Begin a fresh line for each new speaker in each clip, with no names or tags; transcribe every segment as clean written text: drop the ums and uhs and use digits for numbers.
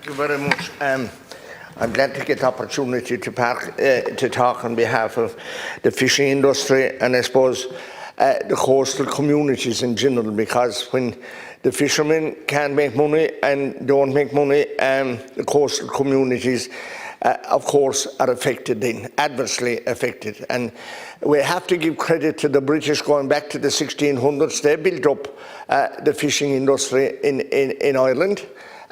you very much. I'm glad to get the opportunity to talk on behalf of the fishing industry and I suppose the coastal communities in general, because when the fishermen can't make money and don't make money, the coastal communities of course are affected then, adversely affected. And we have to give credit to the British going back to the 1600s. They built up the fishing industry in Ireland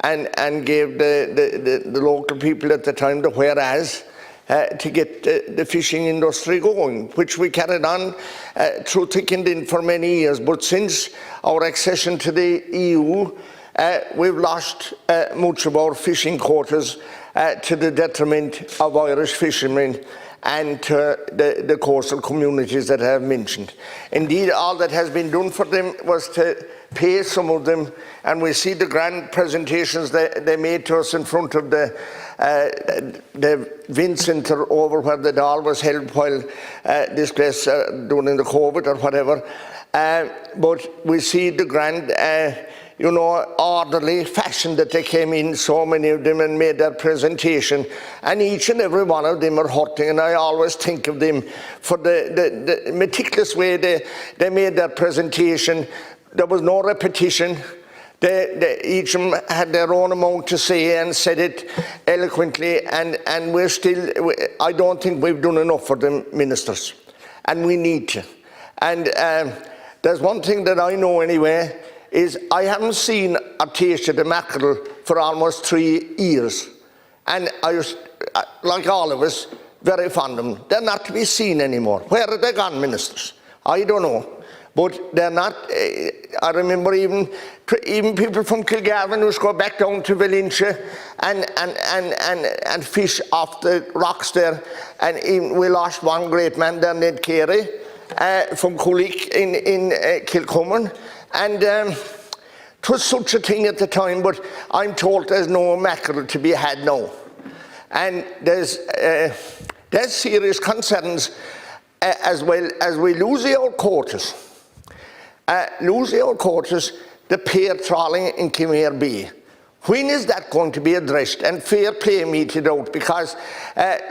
and gave the local people at the time the whereas to get the fishing industry going, which we carried on through thick and thin for many years. But since our accession to the EU, we've lost much of our fishing quotas to the detriment of Irish fishermen and to the coastal communities that I have mentioned. Indeed, all that has been done for them was to pay some of them, and we see the grand presentations they made to us in front of the Wind Centre over where the Dáil was held while this place during the COVID or whatever. But we see the grand orderly fashion that they came in, so many of them, and made their presentation, and each and every one of them are hurting, and I always think of them for the meticulous way they made their presentation. There was no repetition. Each of them had their own amount to say and said it eloquently, and I don't think we've done enough for them, ministers, and we need to. And there's one thing that I know anyway, is I haven't seen or tasted a mackerel for almost 3 years. And I was, like all of us, very fond of them. They're not to be seen anymore. Where are they gone, ministers? I don't know. But they're not, I remember even people from Kilgarvan who go back down to Valentia and fish off the rocks there. And even we lost one great man there, Ned Carey, from Coolick in Kilcummin. And it was such a thing at the time, but I'm told there's no mackerel to be had now. And there's serious concerns as well as we lose the old quotas. The pair trawling in Kimere Bay. When is that going to be addressed and fair play meted out? Because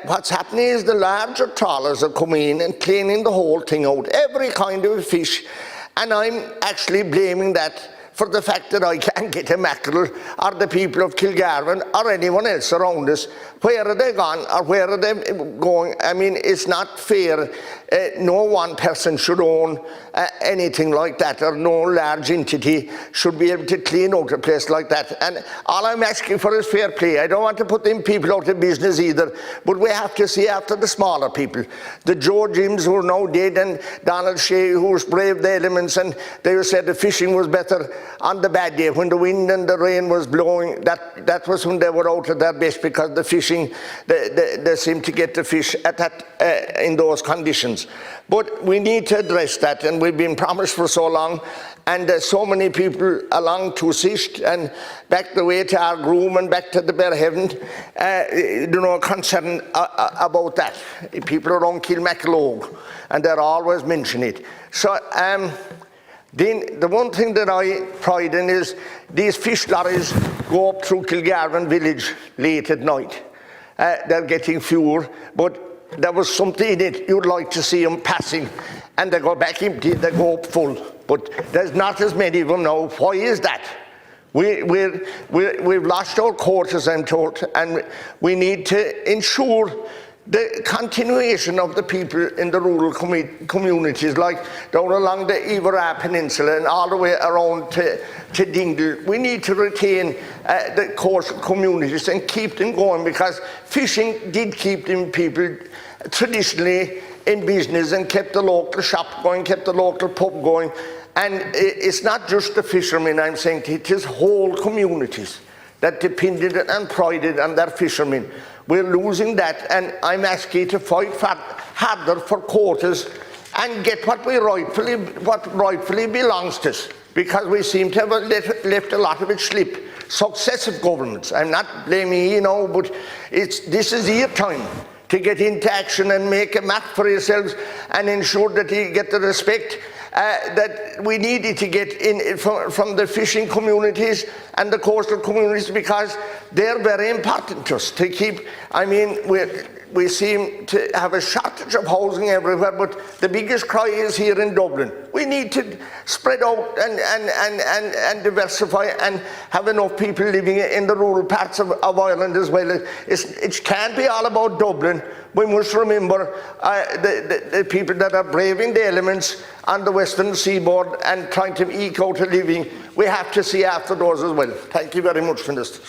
what's happening is the larger trawlers are coming in and cleaning the whole thing out, every kind of fish. And I'm actually blaming that for the fact that I can't get a mackerel, or the people of Kilgarvan or anyone else around us. Where are they gone, or where are they going? I mean, it's not fair. No one person should own anything like that, or no large entity should be able to clean out a place like that. And all I'm asking for is fair play. I don't want to put them people out of business either, but we have to see after the smaller people. The Joe Jims who are now dead, and Donald Shea who braved the elements, and they said the fishing was better on the bad day when the wind and the rain was blowing. That was when they were out at their best, because the fishing, they seemed to get the fish at that in those conditions. But we need to address that, and we've been promised for so long, and there's so many people along to assist, and back the way to our groom and back to the Bearhaven, concern about that. People around Kilmaclogue, and they're always mentioning it. So then the one thing that I pride in is these fish lorries go up through Kilgarvan village late at night. They're getting fewer, but there was something in it. You'd like to see them passing, and they go back empty, they go up full. But there's not as many of them now. Why is that? We've lost our quotas, I'm told, and we need to ensure the continuation of the people in the rural communities, like down along the Oireachtas Peninsula and all the way around to Dingle. We need to retain the coastal communities and keep them going, because fishing did keep them people traditionally in business and kept the local shop going, kept the local pub going. And it's not just the fishermen, I'm saying, it is whole communities that depended and prided on their fishermen. We're losing that, and I'm asking you to fight harder for quotas and get what rightfully belongs to us, because we seem to have left a lot of it slip. Successive governments, I'm not blaming you now, but this is your time to get into action and make a map for yourselves and ensure that you get the respect that we needed to get in from the fishing communities and the coastal communities, because they're very important to us to keep. I mean, we seem to have a shortage of housing everywhere, but the biggest cry is here in Dublin. We need to spread out and diversify and have enough people living in the rural parts of Ireland as well. It can't be all about Dublin. We must remember the people that are braving the elements on the western seaboard and trying to eke out a living. We have to see after those as well. Thank you very much, Minister.